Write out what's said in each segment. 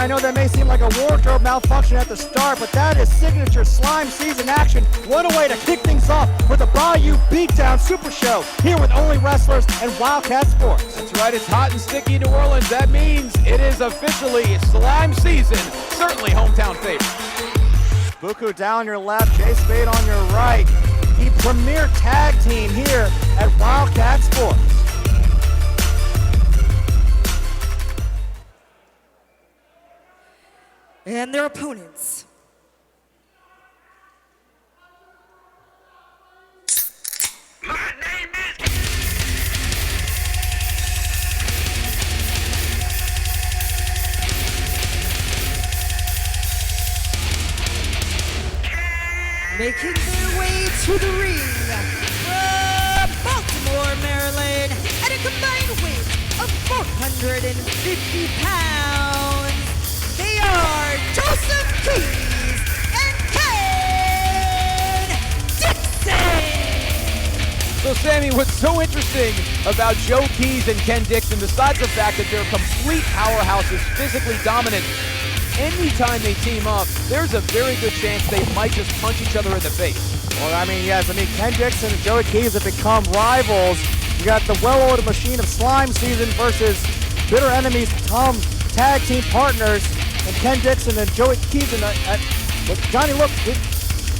I know that may seem like a wardrobe malfunction at the start, but that is signature slime season action. What a way to kick things off for the Bayou Beatdown Super Show here with Only Wrestlers and Wildcat Sports. That's right, it's hot and sticky in New Orleans. That means it is officially slime season. Certainly hometown favorite. Buku down on your left, Jay Spade on your right. The premier tag team here at Wildcat Sports. And their opponents. My name is... Making their way to the ring from Baltimore, Maryland, at a combined weight of 450 pounds. They are Joseph Keys and Ken Dixon. So, Sammy, what's so interesting about Joe Keys and Ken Dixon, besides the fact that they're complete powerhouses, physically dominant, anytime they team up, there's a very good chance they might just punch each other in the face. Well, I mean, yes, Ken Dixon and Joey Keys have become rivals. You got the well-oiled machine of slime season versus bitter enemies, tag team partners, and Ken Dixon and Joey Keys. But Johnny, look,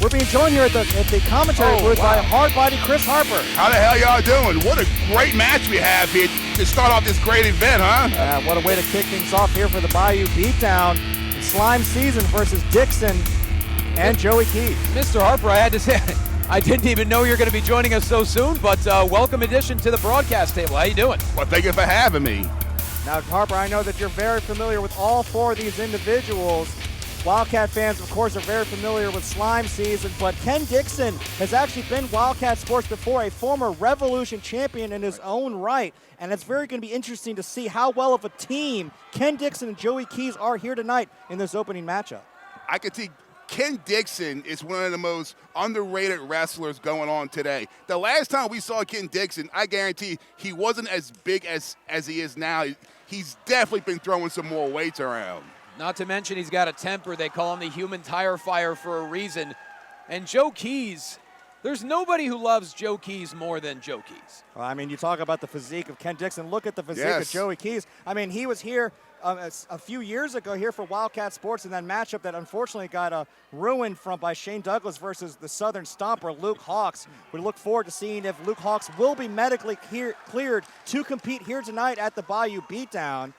we're being joined here at the commentary booth by hard-body Chris Harper. How the hell y'all doing? What a great match we have here to start off this great event, huh? What a way to kick things off here for the Bayou Beatdown. Slime season versus Dixon and Joey Keys. Mr. Harper, I had to say, I didn't even know you were going to be joining us so soon, but welcome addition to the broadcast table. How you doing? Well, thank you for having me. Now, Harper, I know that you're very familiar with all four of these individuals. Wildcat fans, of course, are very familiar with slime season, but Ken Dixon has actually been Wildcat Sports before, a former Revolution champion in his own right, and it's very going to be interesting to see how well of a team Ken Dixon and Joey Keys are here tonight in this opening matchup. I can see Ken Dixon is one of the most underrated wrestlers going on today. The last time we saw Ken Dixon, I guarantee he wasn't as big as he is now. He's definitely been throwing some more weights around. Not to mention he's got a temper. They call him the human tire fire for a reason. And Joe Keys, there's nobody who loves Joe Keys more than Joe Keys. Well, I mean, you talk about the physique of Ken Dixon. Look at the physique of Joey Keys. I mean, he was here a few years ago here for Wildcat Sports in that matchup that unfortunately got ruined by Shane Douglas versus the Southern Stomper, Luke Hawks. We look forward to seeing if Luke Hawks will be medically cleared to compete here tonight at the Bayou Beatdown.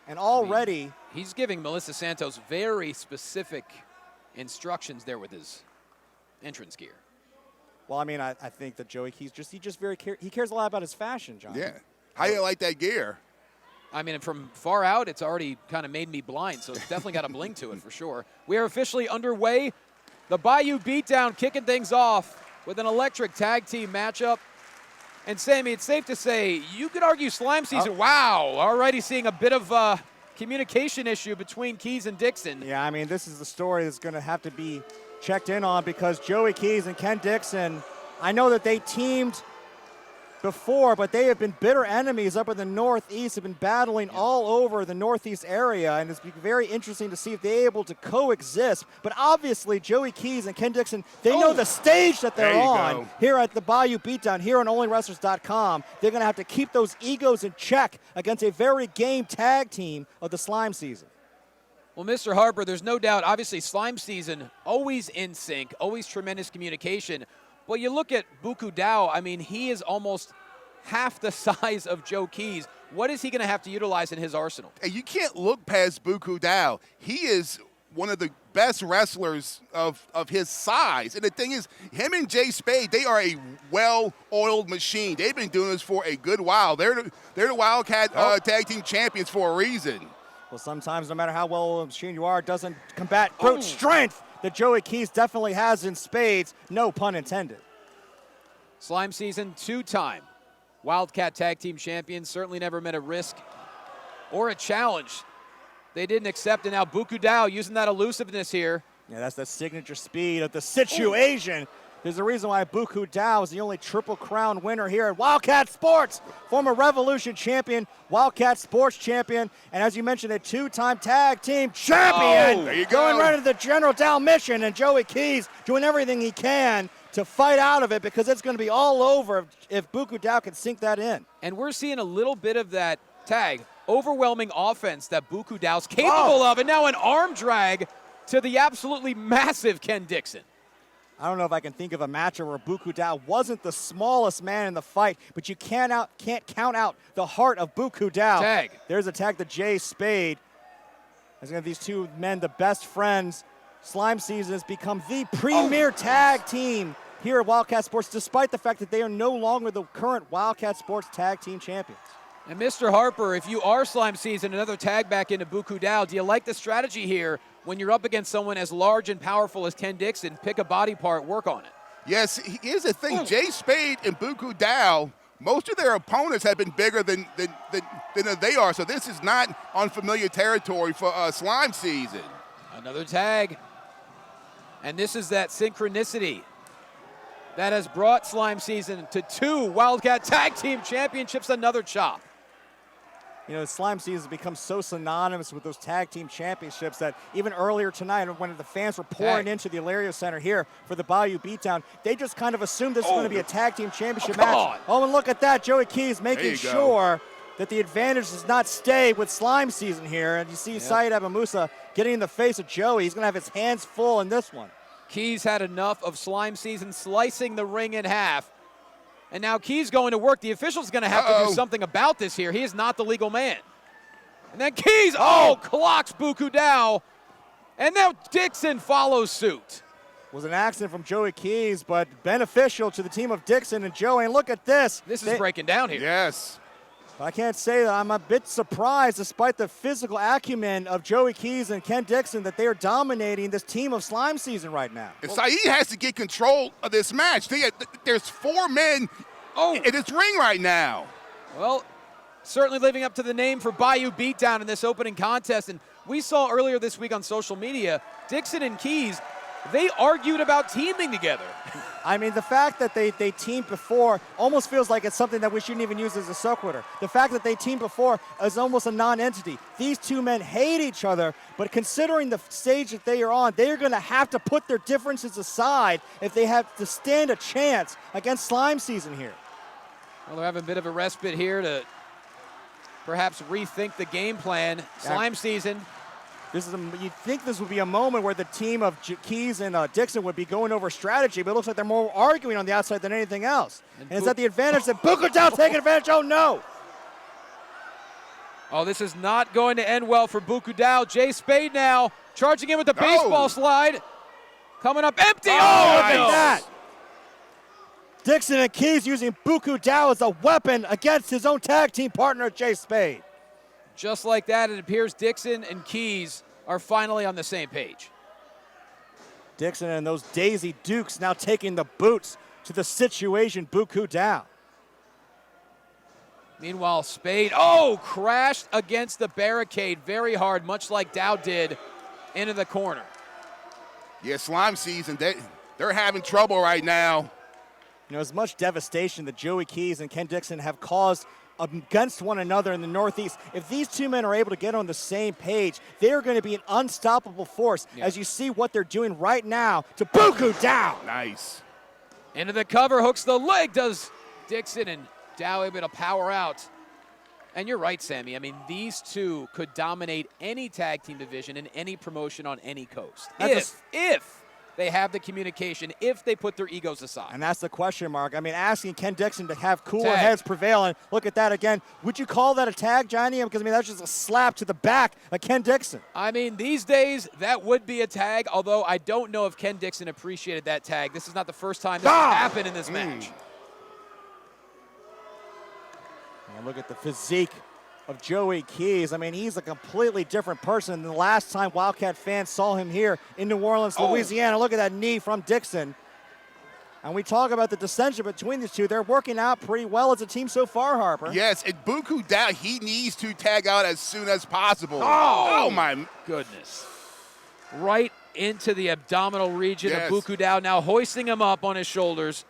And already... he's giving Melissa Santos very specific instructions there with his entrance gear. Well, I mean, I think that Joey Keys he cares a lot about his fashion, John. Yeah. How you like that gear? I mean, from far out, it's already kind of made me blind, so it's definitely got a bling to it for sure. We are officially underway. The Bayou Beatdown kicking things off with an electric tag team matchup. And Sammy, it's safe to say, you could argue slime season. Wow, already seeing a bit of communication issue between Keys and Dixon. Yeah, I mean, this is the story that's going to have to be checked in on because Joey Keys and Ken Dixon, I know that they teamed before, but they have been bitter enemies up in the Northeast, have been battling all over the Northeast area, and it's very interesting to see if they're able to coexist. But obviously, Joey Keys and Ken Dixon, they know the stage that they're on here at the Bayou Beatdown, here on OnlyWrestlers.com. They're going to have to keep those egos in check against a very game tag team of the slime season. Well, Mr. Harper, there's no doubt, obviously, slime season, always in sync, always tremendous communication. Well, you look at Buku Dao, I mean, he is almost half the size of Joe Keys. What is he going to have to utilize in his arsenal? And you can't look past Buku Dao. He is one of the best wrestlers of his size. And the thing is, him and Jay Spade, they are a well-oiled machine. They've been doing this for a good while. They're the Wildcat Tag Team Champions for a reason. Well, sometimes no matter how well-oiled machine you are, it doesn't combat brute strength that Joey Keys definitely has in spades, no pun intended. Slime season, two-time Wildcat Tag Team Champions, certainly never met a risk or a challenge they didn't accept, and now Buku Dao using that elusiveness here. Yeah, that's the signature speed of the situation. There's a reason why Buku Dow is the only Triple Crown winner here at Wildcat Sports. Former Revolution champion, Wildcat Sports champion, and as you mentioned, a two-time tag team champion. Oh, there you Going go. right into the General Dow mission, and Joey Keys doing everything he can to fight out of it because it's going to be all over if Buku Dow can sink that in. And we're seeing a little bit of that tag, overwhelming offense that Buku Dow's capable of, and now an arm drag to the absolutely massive Ken Dixon. I don't know if I can think of a matchup where Buku Dow wasn't the smallest man in the fight, but you can't count out the heart of Buku Dow. Tag. There's a tag to Jay Spade. As going to these two men, the best friends. Slime Season has become the premier tag team here at Wildcat Sports, despite the fact that they are no longer the current Wildcat Sports tag team champions. And Mr. Harper, if you are Slime Season, another tag back into Buku Dow, do you like the strategy here when you're up against someone as large and powerful as Ken Dixon? Pick a body part, work on it. Yes, here's the thing. Jay Spade and Buku Dow, most of their opponents have been bigger than they are, so this is not unfamiliar territory for Slime Season. Another tag. And this is that synchronicity that has brought Slime Season to 2 Wildcat Tag Team Championships, another chop. You know, Slime Season has become so synonymous with those tag team championships that even earlier tonight when the fans were pouring into the Hilario Center here for the Bayou Beatdown, they just kind of assumed this was going to be a tag team championship match. Oh, and look at that. Joey Keys making sure that the advantage does not stay with Slime Season here. And you see Syed Abamusa getting in the face of Joey. He's going to have his hands full in this one. Keys had enough of Slime Season slicing the ring in half. And now Keys going to work. The official's going to have to do something about this here. He is not the legal man. And then Keys, clocks Buku Dow. And now Dixon follows suit. Was an accident from Joey Keys, but beneficial to the team of Dixon and Joey. And look at this. This is breaking down here. Yes. I can't say that I'm a bit surprised, despite the physical acumen of Joey Keys and Ken Dixon, that they are dominating this team of Slime Season right now. And Saeed has to get control of this match. There's 4 men in this ring right now. Well, certainly living up to the name for Bayou Beatdown in this opening contest. And we saw earlier this week on social media, Dixon and Keys, they argued about teaming together. I mean, the fact that they teamed before almost feels like it's something that we shouldn't even use as a sequitur. The fact that they teamed before is almost a non-entity. These two men hate each other, but considering the stage that they are on, they are going to have to put their differences aside if they have to stand a chance against Slime Season here. Well, they're having a bit of a respite here to perhaps rethink the game plan. Slime Season. You'd think this would be a moment where the team of Keys and Dixon would be going over strategy, but it looks like they're more arguing on the outside than anything else. And is that the advantage that Buku Dow taking advantage? Oh, no. Oh, this is not going to end well for Buku Dow. Jay Spade now charging in with the baseball slide. Coming up empty. Look at that. Dixon and Keys using Buku Dow as a weapon against his own tag team partner, Jay Spade. Just like that, it appears Dixon and Keys are finally on the same page. Dixon and those Daisy Dukes now taking the boots to the situation, Buku Dow. Meanwhile, Spade, crashed against the barricade very hard, much like Dow did into the corner. Yeah, Slime Season, they're having trouble right now. You know, as much devastation that Joey Keys and Ken Dixon have caused against one another in the Northeast, if these two men are able to get on the same page, they're going to be an unstoppable force as you see what they're doing right now to Buku Dow. Nice. Into the cover, hooks the leg, does Dixon, and Dow able to power out. And you're right, Sammy. I mean, these two could dominate any tag team division in any promotion on any coast. If they have the communication, if they put their egos aside. And that's the question mark. I mean, asking Ken Dixon to have cooler heads prevail, and look at that again. Would you call that a tag, Johnny? Because, I mean, that's just a slap to the back of Ken Dixon. I mean, these days, that would be a tag, although I don't know if Ken Dixon appreciated that tag. This is not the first time this has happened in this match. And look at the physique of Joey Keys. I mean, he's a completely different person than the last time Wildcat fans saw him here in New Orleans, Louisiana. Look at that knee from Dixon. And we talk about the dissension between these two. They're working out pretty well as a team so far, Harper. Yes, and Buku Dow, he needs to tag out as soon as possible. Oh my goodness. Right into the abdominal region Yes. of Buku Dao, now hoisting him up on his shoulders.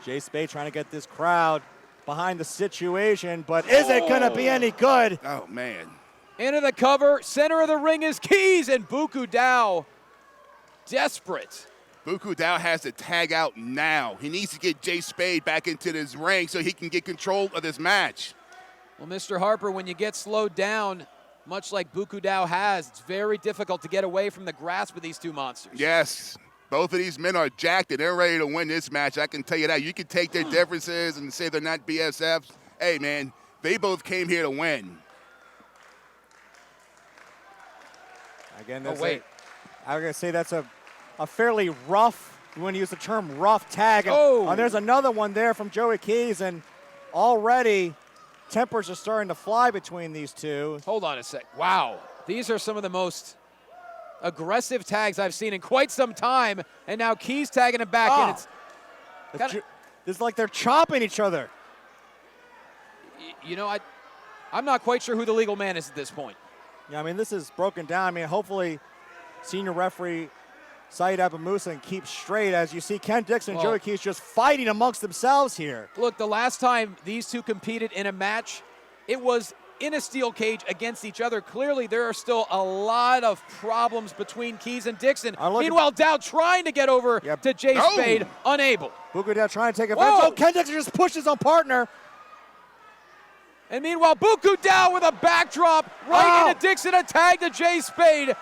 Jay Spade trying to get this crowd behind the situation, but is it going to be any good? Oh, man. Into the cover, center of the ring is Keys, and Buku Dao desperate. Buku Dao has to tag out now. He needs to get Jay Spade back into this ring so he can get control of this match. Well, Mr. Harper, when you get slowed down, much like Buku Dao has, it's very difficult to get away from the grasp of these two monsters. Yes, both of these men are jacked and they're ready to win this match. I can tell you that. You can take their differences and say they're not BSFs. Hey, man, they both came here to win. Again, Oh, that's wait. I was going to say that's a fairly rough, you want to use the term rough tag. And, Oh. there's another one there from Joey Keys, and already tempers are starting to fly between these two. Hold on a sec. Wow. These are some of the most aggressive tags I've seen in quite some time, and now Keys tagging him back in. It's kinda- It's like they're chopping each other. you know, I'm not quite sure who the legal man is at this point. Yeah, I mean, this is broken down. I mean, hopefully senior referee Saeed Abamusa keeps straight as you see Ken Dixon and Well- Joey Keys just fighting amongst themselves here. Look, the last time these two competed in a match, it was in a steel cage against each other. Clearly, there are still a lot of problems between Keys and Dixon. I'm looking- Meanwhile, Dow trying to get over Yep. to Jay No. Spade, unable. Buku Dao trying to take advantage. Whoa. Oh, Ken Dixon just pushed his own partner. And meanwhile, Buku Dao with a backdrop right Oh. into Dixon, a tag to Jay Spade.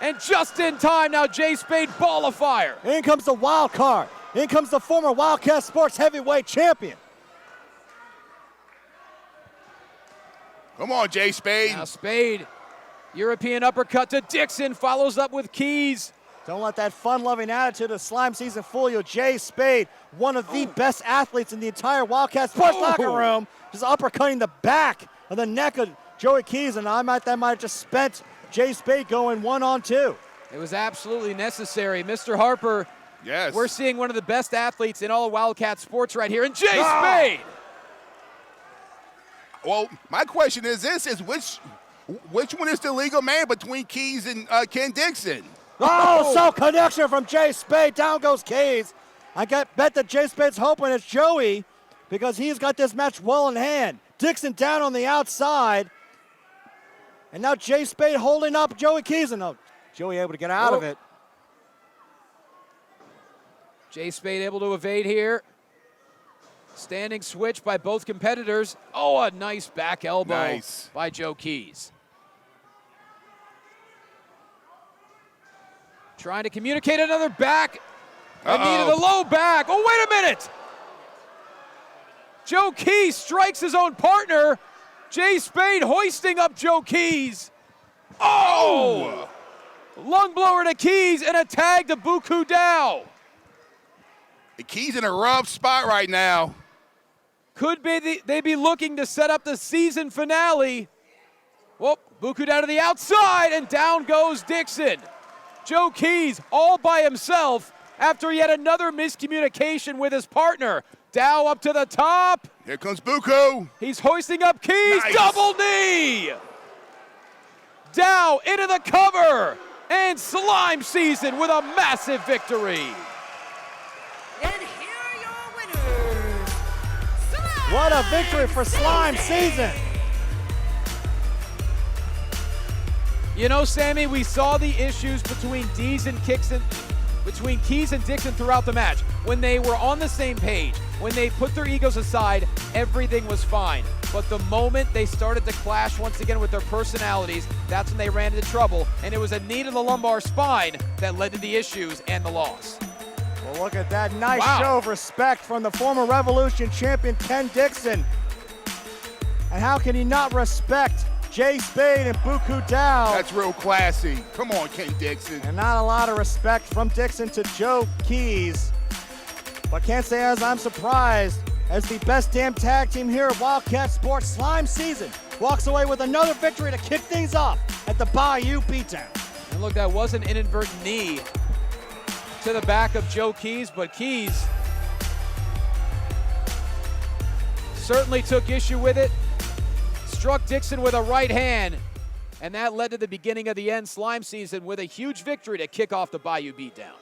And just in time now, Jay Spade, ball of fire. In comes the wild card. In comes the former Wildcat Sports heavyweight champion. Come on, Jay Spade. Now Spade, European uppercut to Dixon, follows up with Keys. Don't let that fun-loving attitude of slime season fool you. Jay Spade, one of the best athletes in the entire Wildcat Sports Oh. locker room, just uppercutting the back of the neck of Joey Keys, and that might have just spent Jay Spade going 1-on-2. It was absolutely necessary. Mr. Harper, Yes. we're seeing one of the best athletes in all of Wildcat sports right here, and Jay Ah. Spade. Well, my question is this, is which one is the legal man between Keys and Ken Dixon? Oh, so connection from Jay Spade. Down goes Keys. I bet that Jay Spade's hoping it's Joey because he's got this match well in hand. Dixon down on the outside. And now Jay Spade holding up Joey Keys. And Joey able to get out of Oh. it. Jay Spade able to evade here. Standing switch by both competitors. Oh, a nice back elbow Nice. by Joe Keys. Trying to communicate another back. A knee to the low back. Oh, wait a minute. Joe Keys strikes his own partner. Jay Spade hoisting up Joe Keys. Oh! Lung blower to Keys and a tag to Buku Dao. The Keys in a rough spot right now. Could be they be looking to set up the season finale. Whoop, Buku Dao to the outside, and down goes Dixon. Joe Keys all by himself after yet another miscommunication with his partner. Dao up to the top. Here comes Buku. He's hoisting up Keys. Nice. Double knee. Dao into the cover. And Slime Season with a massive victory. And here are your winners. Slime What a victory for Slime Season. You know, Sammy, we saw the issues between Keys and Dixon throughout the match. When they were on the same page, when they put their egos aside, everything was fine. But the moment they started to clash once again with their personalities, that's when they ran into trouble. And it was a knee to the lumbar spine that led to the issues and the loss. Well, look at that nice Wow. show of respect from the former Revolution champion, Ken Dixon. And how can he not respect Jay Spade and Buku Dao? That's real classy. Come on, Ken Dixon. And not a lot of respect from Dixon to Joe Keys. But can't say as I'm surprised as the best damn tag team here at Wildcat Sports. Slime Season walks away with another victory to kick things off at the Bayou Beatdown. And look, that was an inadvertent knee to the back of Joe Keys, but Keys certainly took issue with it. Struck Dixon with a right hand. And that led to the beginning of the end slime season with a huge victory to kick off the Bayou Beatdown.